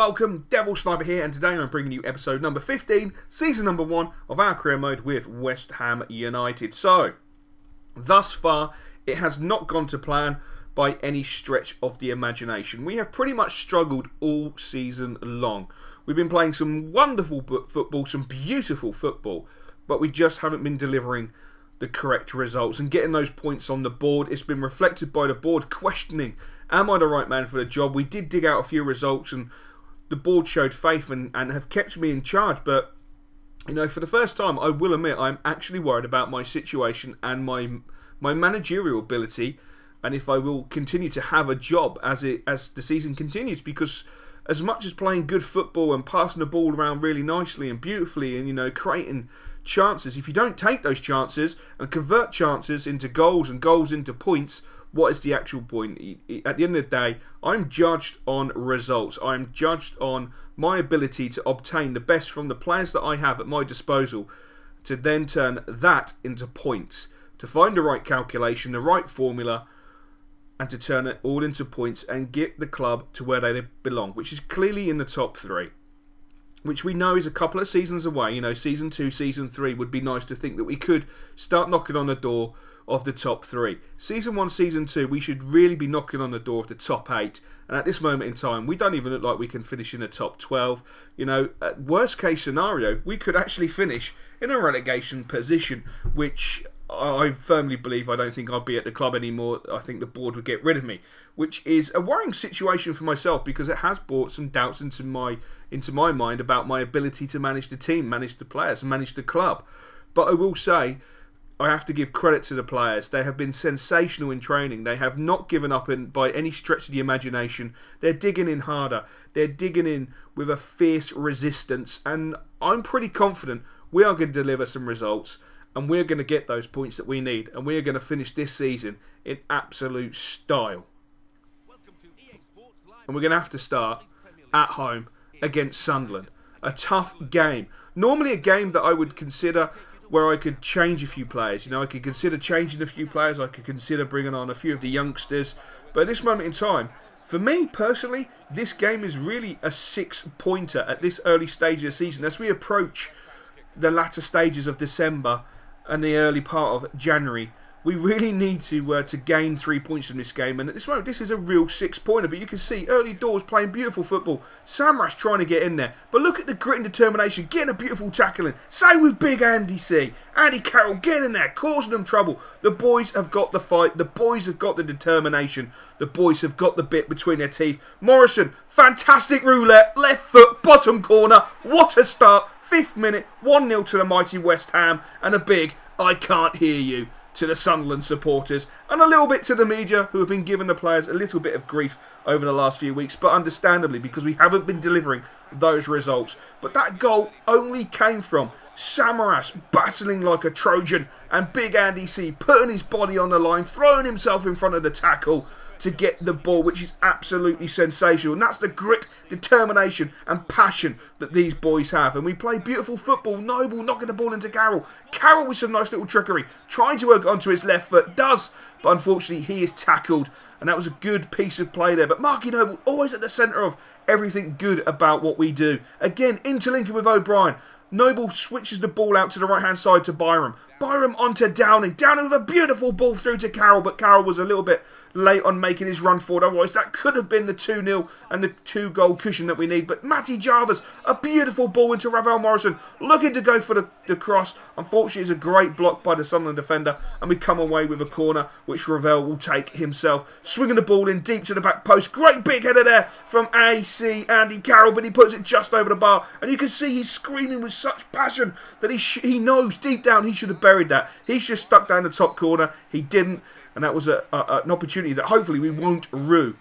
welcome, Devil Sniper here, and today I'm bringing you episode number 15, season number 1 of our career mode with West Ham United. So, thus far, it has not gone to plan by any stretch of the imagination. We have pretty much struggled all season long. We've been playing some wonderful football, some beautiful football, but we just haven't been delivering the correct results and getting those points on the board. It's been reflected by the board questioning, am I the right man for the job? We did dig out a few results and the board showed faith and have kept me in charge, but you know, for the first time, I will admit I'm actually worried about my situation and my managerial ability, and if I will continue to have a job as the season continues, because as much as playing good football and passing the ball around really nicely and beautifully and, you know, creating chances, if you don't take those chances and convert chances into goals and goals into points, what is the actual point? At the end of the day, I'm judged on results. I'm judged on my ability to obtain the best from the players that I have at my disposal, to then turn that into points, to find the right calculation, the right formula, and to turn it all into points and get the club to where they belong, which is clearly in the top 3. Which we know is a couple of seasons away. You know, season 2, season 3 would be nice to think that we could start knocking on the door of the top 3. Season 1, season 2, we should really be knocking on the door of the top 8. And at this moment in time, we don't even look like we can finish in the top 12. You know, at worst case scenario, we could actually finish in a relegation position, which I firmly believe I don't think I'll be at the club anymore. I think the board would get rid of me, which is a worrying situation for myself because it has brought some doubts into my mind about my ability to manage the team, manage the players, and manage the club. But I will say, I have to give credit to the players. They have been sensational in training. They have not given up by any stretch of the imagination. They're digging in harder. They're digging in with a fierce resistance. And I'm pretty confident we are going to deliver some results. And we're going to get those points that we need. And we're going to finish this season in absolute style. And we're going to have to start at home against Sunderland. A tough game. Normally a game that I would consider where I could change a few players. You know, I could consider changing a few players. I could consider bringing on a few of the youngsters. But at this moment in time, for me personally, this game is really a 6-pointer at this early stage of the season. As we approach the latter stages of December and the early part of January, we really need to gain 3 points from this game. And at this moment, this is a real 6-pointer. But you can see early doors playing beautiful football. Samra's trying to get in there. But look at the grit and determination, getting a beautiful tackle in. Same with big Andy C. Andy Carroll getting in there, causing them trouble. The boys have got the fight. The boys have got the determination. The boys have got the bit between their teeth. Morrison, fantastic roulette. Left foot, bottom corner. What a start. 5th minute, 1-0 to the mighty West Ham. And a big, I can't hear you, to the Sunderland supporters, and a little bit to the media, who have been giving the players a little bit of grief over the last few weeks, but understandably, because we haven't been delivering those results. But that goal only came from Samaras battling like a Trojan, and big Andy C putting his body on the line, throwing himself in front of the tackle to get the ball, which is absolutely sensational. And that's the grit, determination and passion that these boys have. And we play beautiful football. Noble knocking the ball into Carroll. Carroll with some nice little trickery, trying to work onto his left foot, does, but unfortunately he is tackled. And that was a good piece of play there. But Marky Noble always at the centre of everything good about what we do. Again, interlinking with O'Brien. Noble switches the ball out to the right-hand side to Byram. Byram onto Downing. Downing with a beautiful ball through to Carroll, but Carroll was a little bit late on making his run forward. Otherwise, that could have been the 2-0 and the 2-goal cushion that we need. But Matty Jarvis, a beautiful ball into Ravel Morrison, looking to go for the cross. Unfortunately, it's a great block by the Sunderland defender, and we come away with a corner, which Ravel will take himself. Swinging the ball in deep to the back post. Great big header there from AC Andy Carroll, but he puts it just over the bar. And you can see he's screaming with such passion that he knows deep down he should have buried that. He's just stuck down the top corner. He didn't. And that was an opportunity that hopefully we won't rue.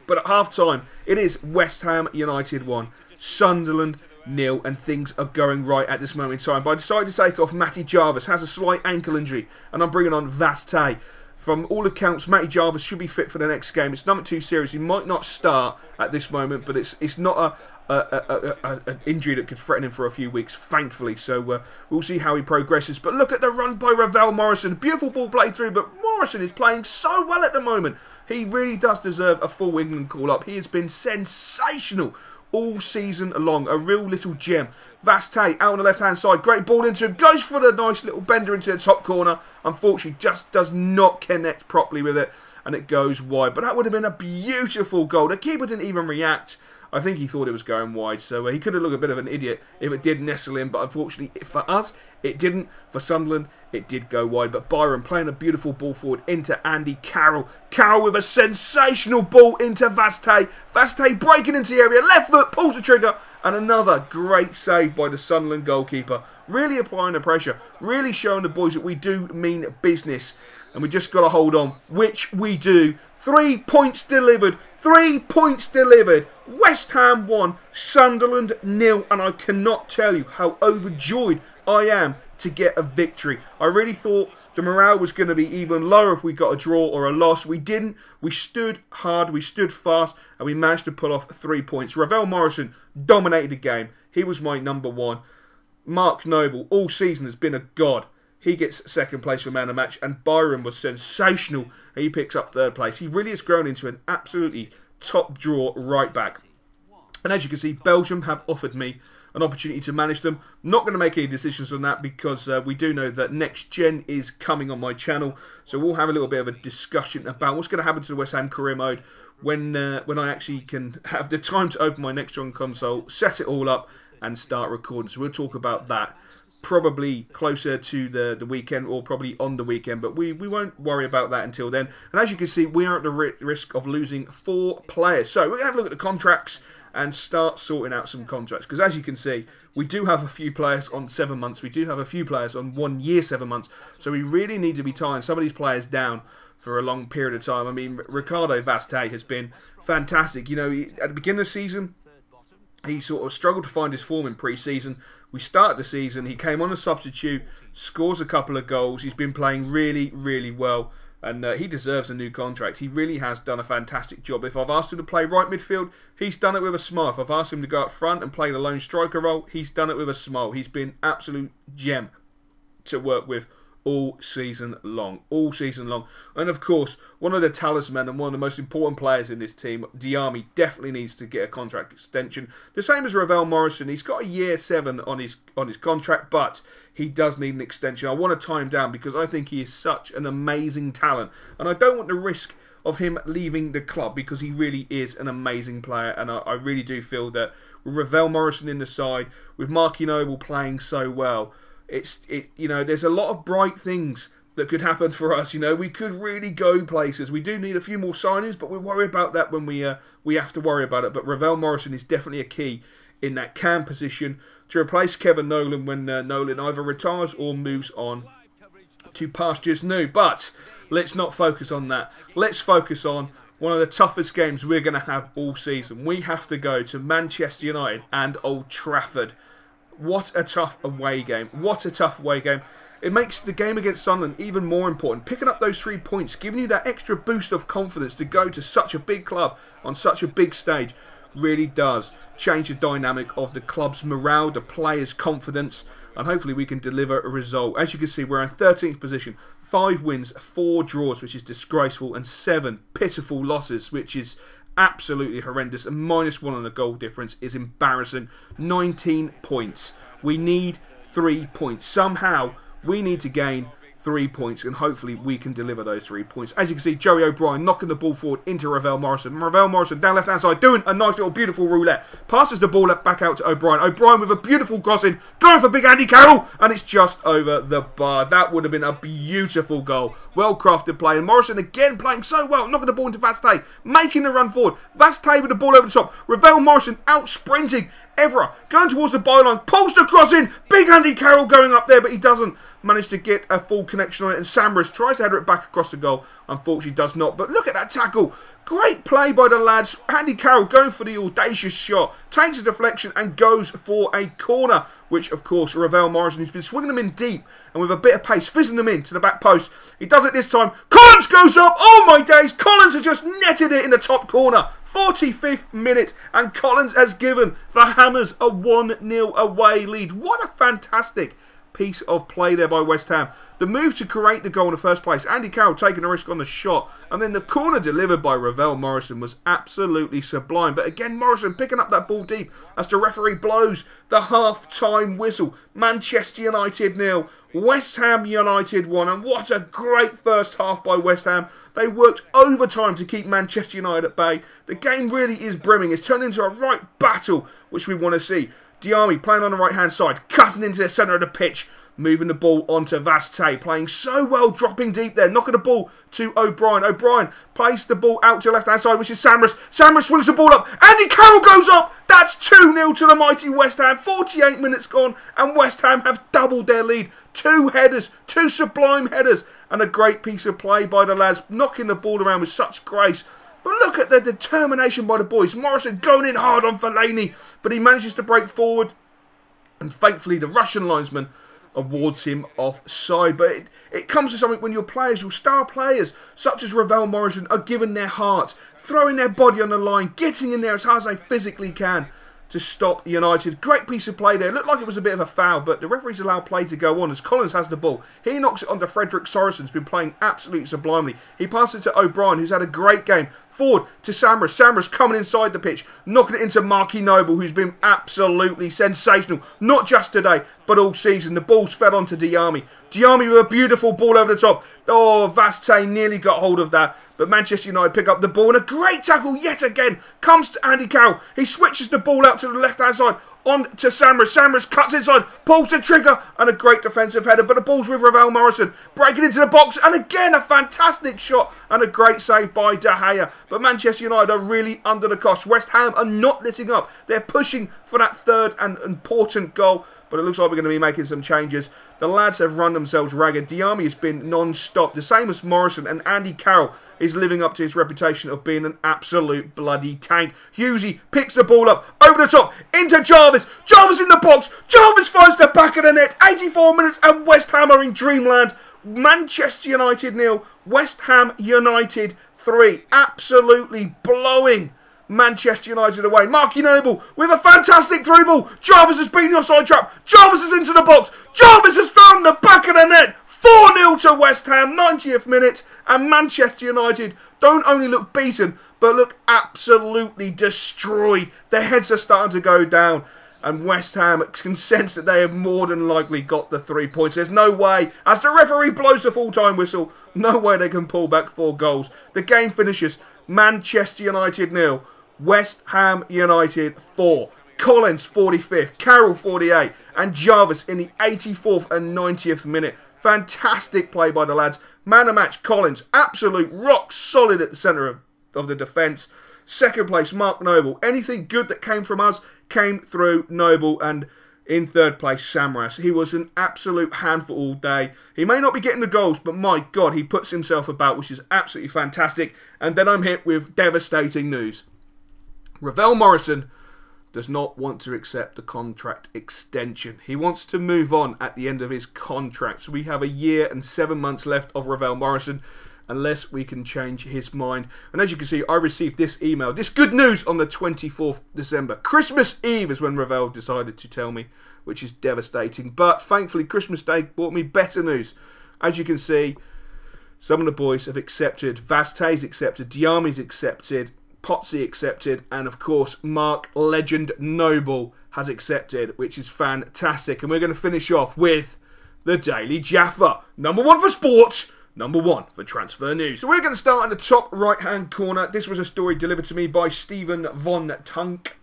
But at half-time, it is West Ham United 1, Sunderland 0, and things are going right at this moment in time. But I decided to take off Matty Jarvis, has a slight ankle injury, and I'm bringing on Vastay. From all accounts, Matty Jarvis should be fit for the next game. It's nothing too serious. He might not start at this moment, but it's not an injury that could threaten him for a few weeks, thankfully. So we'll see how he progresses. But look at the run by Ravel Morrison. Beautiful ball played through, but Morrison is playing so well at the moment. He really does deserve a full England call-up. He has been sensational all season long. A real little gem. Vastey out on the left-hand side. Great ball into him. Goes for the nice little bender into the top corner. Unfortunately, just does not connect properly with it. And it goes wide. But that would have been a beautiful goal. The keeper didn't even react. I think he thought it was going wide, so he could have looked a bit of an idiot if it did nestle in, but unfortunately for us, it didn't. For Sunderland, it did go wide, but Byron playing a beautiful ball forward into Andy Carroll. Carroll with a sensational ball into Vastey. Vastey breaking into the area, left foot, pulls the trigger, and another great save by the Sunderland goalkeeper. Really applying the pressure, really showing the boys that we do mean business, and we just got to hold on, which we do. 3 points delivered. 3 points delivered. West Ham 1, Sunderland 0. And I cannot tell you how overjoyed I am to get a victory. I really thought the morale was going to be even lower if we got a draw or a loss. We didn't. We stood hard. We stood fast. And we managed to pull off 3 points. Ravel Morrison dominated the game. He was my number 1. Mark Noble all season has been a god. He gets second place for man of the match, and Byron was sensational. He picks up third place. He really has grown into an absolutely top draw right back. And as you can see, Belgium have offered me an opportunity to manage them. Not going to make any decisions on that because we do know that Next Gen is coming on my channel. So we'll have a little bit of a discussion about what's going to happen to the West Ham career mode when I actually can have the time to open my Next Gen console, set it all up, and start recording. So we'll talk about that probably closer to the weekend, or probably on the weekend, but we won't worry about that until then. And as you can see, we are at the risk of losing 4 players. So we're going to have a look at the contracts and start sorting out some contracts, because as you can see, we do have a few players on 7 months, we do have a few players on 1 year 7 months, so we really need to be tying some of these players down for a long period of time. I mean, Ricardo Vastey has been fantastic. You know, at the beginning of the season, he sort of struggled to find his form in pre-season. We started the season, he came on a substitute, scores a couple of goals. He's been playing really, really well, and he deserves a new contract. He really has done a fantastic job. If I've asked him to play right midfield, he's done it with a smile. If I've asked him to go up front and play the lone striker role, he's done it with a smile. He's been absolute gem to work with all season long. All season long. And of course, one of the talisman and one of the most important players in this team, Diami, definitely needs to get a contract extension. The same as Ravel Morrison. He's got a year 7 on his contract, but he does need an extension. I want to tie him down because I think he is such an amazing talent. And I don't want the risk of him leaving the club because he really is an amazing player. And I really do feel that with Ravel Morrison in the side, with Marky Noble playing so well, you know, there's a lot of bright things that could happen for us. You know, we could really go places. We do need a few more signings, but we'll worry about that when we have to worry about it. But Ravel Morrison is definitely a key in that cam position to replace Kevin Nolan when Nolan either retires or moves on to pastures new. But let's not focus on that. Let's focus on one of the toughest games we're going to have all season. We have to go to Manchester United and Old Trafford. What a tough away game. What a tough away game. It makes the game against Sunderland even more important. Picking up those 3 points, giving you that extra boost of confidence to go to such a big club on such a big stage, really does change the dynamic of the club's morale, the players' confidence, and hopefully we can deliver a result. As you can see, we're in 13th position. 5 wins, 4 draws, which is disgraceful, and 7 pitiful losses, which is absolutely horrendous, and -1 on the goal difference is embarrassing. 19 points. We need 3 points. Somehow we need to gain 3 points, and hopefully we can deliver those 3 points. As you can see, Joey O'Brien knocking the ball forward into Ravel Morrison. Ravel Morrison down left hand side doing a nice little beautiful roulette. Passes the ball back out to O'Brien. O'Brien with a beautiful crossing, going for big Andy Carroll, and it's just over the bar. That would have been a beautiful goal. Well crafted play, and Morrison again playing so well, knocking the ball into Vastey, making the run forward. Vastey with the ball over the top. Ravel Morrison out sprinting. Evra going towards the byline, pulls the cross in. Big Andy Carroll going up there, but he doesn't manage to get a full connection on it. And Samras tries to header it back across the goal. Unfortunately, does not. But look at that tackle. Great play by the lads. Andy Carroll going for the audacious shot. Takes a deflection and goes for a corner. Which, of course, Ravel Morrison, who's been swinging them in deep and with a bit of pace, fizzing them in to the back post. He does it this time. Collins goes up. Oh, my days. Collins has just netted it in the top corner. 45th minute, and Collins has given the Hammers a 1-0 away lead. What a fantastic piece of play there by West Ham. The move to create the goal in the first place, Andy Carroll taking a risk on the shot, and then the corner delivered by Ravel Morrison was absolutely sublime. But again, Morrison picking up that ball deep as the referee blows the half-time whistle. Manchester United 0, West Ham United 1, and what a great first half by West Ham. They worked overtime to keep Manchester United at bay. The game really is brimming. It's turned into a right battle, which we want to see. Diame playing on the right-hand side, cutting into the centre of the pitch, moving the ball onto Vaste, playing so well, dropping deep there, knocking the ball to O'Brien. O'Brien plays the ball out to the left-hand side, which is Samras. Samras swings the ball up. Andy Carroll goes up. That's 2-0 to the mighty West Ham. 48 minutes gone, and West Ham have doubled their lead. 2 headers, 2 sublime headers, and a great piece of play by the lads, knocking the ball around with such grace. But look at the determination by the boys. Morrison going in hard on Fellaini, but he manages to break forward, and thankfully the Russian linesman awards him offside. But it comes to something when your players, your star players, such as Ravel Morrison, are giving their heart, throwing their body on the line, getting in there as hard as they physically can to stop United. Great piece of play there. It looked like it was a bit of a foul, but the referees allowed play to go on as Collins has the ball. He knocks it onto Frederick Sorensen, who's been playing absolutely sublimely. He passes it to O'Brien, who's had a great game. Forward to Samras. Samras coming inside the pitch, knocking it into Marky Noble, who's been absolutely sensational. Not just today, but all season. The ball's fell onto Diame. Diame with a beautiful ball over the top. Oh, Vaste nearly got hold of that. But Manchester United pick up the ball, and a great tackle yet again comes to Andy Carroll. He switches the ball out to the left-hand side, on to Samras. Samras cuts inside, pulls the trigger, and a great defensive header. But the ball's with Ravel Morrison, breaking into the box, and again a fantastic shot and a great save by De Gea. But Manchester United are really under the cosh. West Ham are not letting up. They're pushing for that third and important goal. But it looks like we're going to be making some changes. The lads have run themselves ragged. Diame has been non-stop, the same as Morrison, and Andy Carroll is living up to his reputation of being an absolute bloody tank. Hughesy picks the ball up, over the top, into Jarvis. Jarvis in the box. Jarvis finds the back of the net. 84 minutes and West Ham are in dreamland. Manchester United 0, West Ham United 3. Absolutely blowing Manchester United away. Marky Noble with a fantastic through ball. Jarvis has beaten the offside trap. Jarvis is into the box. Jarvis has found the back of the net. 4-0 to West Ham, 90th minute, and Manchester United don't only look beaten, but look absolutely destroyed. Their heads are starting to go down, and West Ham can sense that they have more than likely got the 3 points. There's no way, as the referee blows the full-time whistle, no way they can pull back 4 goals. The game finishes Manchester United 0, West Ham United 4. Collins 45th, Carroll 48, and Jarvis in the 84th and 90th minute. Fantastic play by the lads. Man of match, Collins. Absolute rock solid at the centre of the defence. Second place, Mark Noble. Anything good that came from us came through Noble. And in third place, Samras. He was an absolute handful all day. He may not be getting the goals, but my God, he puts himself about, which is absolutely fantastic. And then I'm hit with devastating news. Ravel Morrison does not want to accept the contract extension. He wants to move on at the end of his contract. So we have a year and 7 months left of Ravel Morrison unless we can change his mind. And as you can see, I received this email, this good news on the 24th December. Christmas Eve is when Ravel decided to tell me, which is devastating. But thankfully, Christmas Day brought me better news. As you can see, some of the boys have accepted. Vaste's accepted. Diame's accepted. Potsy accepted, and of course Mark Legend Noble has accepted, which is fantastic. And we're going to finish off with the Daily Jaffa. Number 1 for sports, number 1 for transfer news. So we're going to start in the top right hand corner. This was a story delivered to me by Stephen Von Tunk.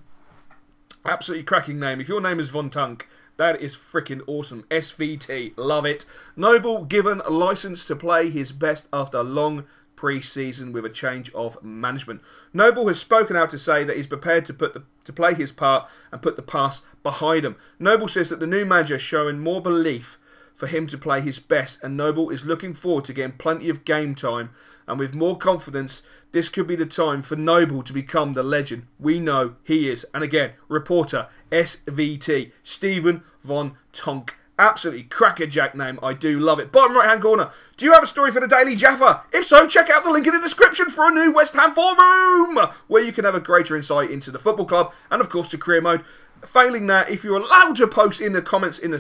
Absolutely cracking name. If your name is Von Tunk, that is freaking awesome. SVT, love it. Noble given a license to play his best after a long pre-season with a change of management. Noble has spoken out to say that he's prepared to play his part and put the past behind him. Noble says that the new manager is showing more belief for him to play his best, and Noble is looking forward to getting plenty of game time, and with more confidence, this could be the time for Noble to become the legend we know he is. And again, reporter SVT, Stephen Von Tunk. Absolutely crackerjack name. I do love it. Bottom right hand corner. Do you have a story for the Daily Jaffa? If so, check out the link in the description for a new West Ham forum, where you can have a greater insight into the football club and of course the career mode. Failing that, if you're allowed to post in the comments in the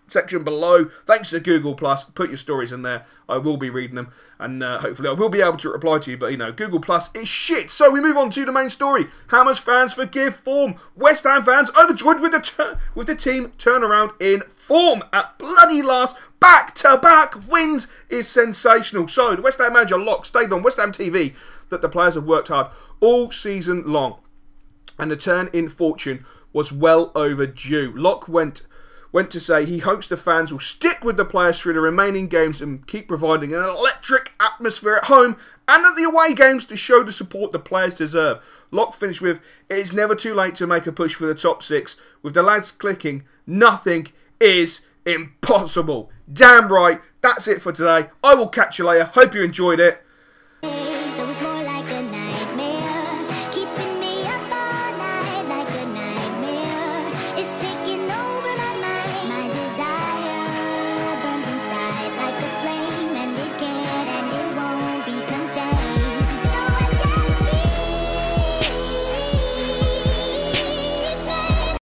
section below. Thanks to Google Plus. Put your stories in there. I will be reading them, and hopefully I will be able to reply to you. But, you know, Google Plus is shit. So we move on to the main story. Hammers fans forgive form. West Ham fans overjoyed with the team turnaround in form at bloody last. Back-to-back wins is sensational. So the West Ham manager Locke stated on West Ham TV that the players have worked hard all season long, and the turn in fortune was well overdue. Locke went to say he hopes the fans will stick with the players through the remaining games and keep providing an electric atmosphere at home and at the away games to show the support the players deserve. Locke finished with, "It is never too late to make a push for the top six. With the lads clicking, nothing is impossible." Damn right. That's it for today. I will catch you later. Hope you enjoyed it.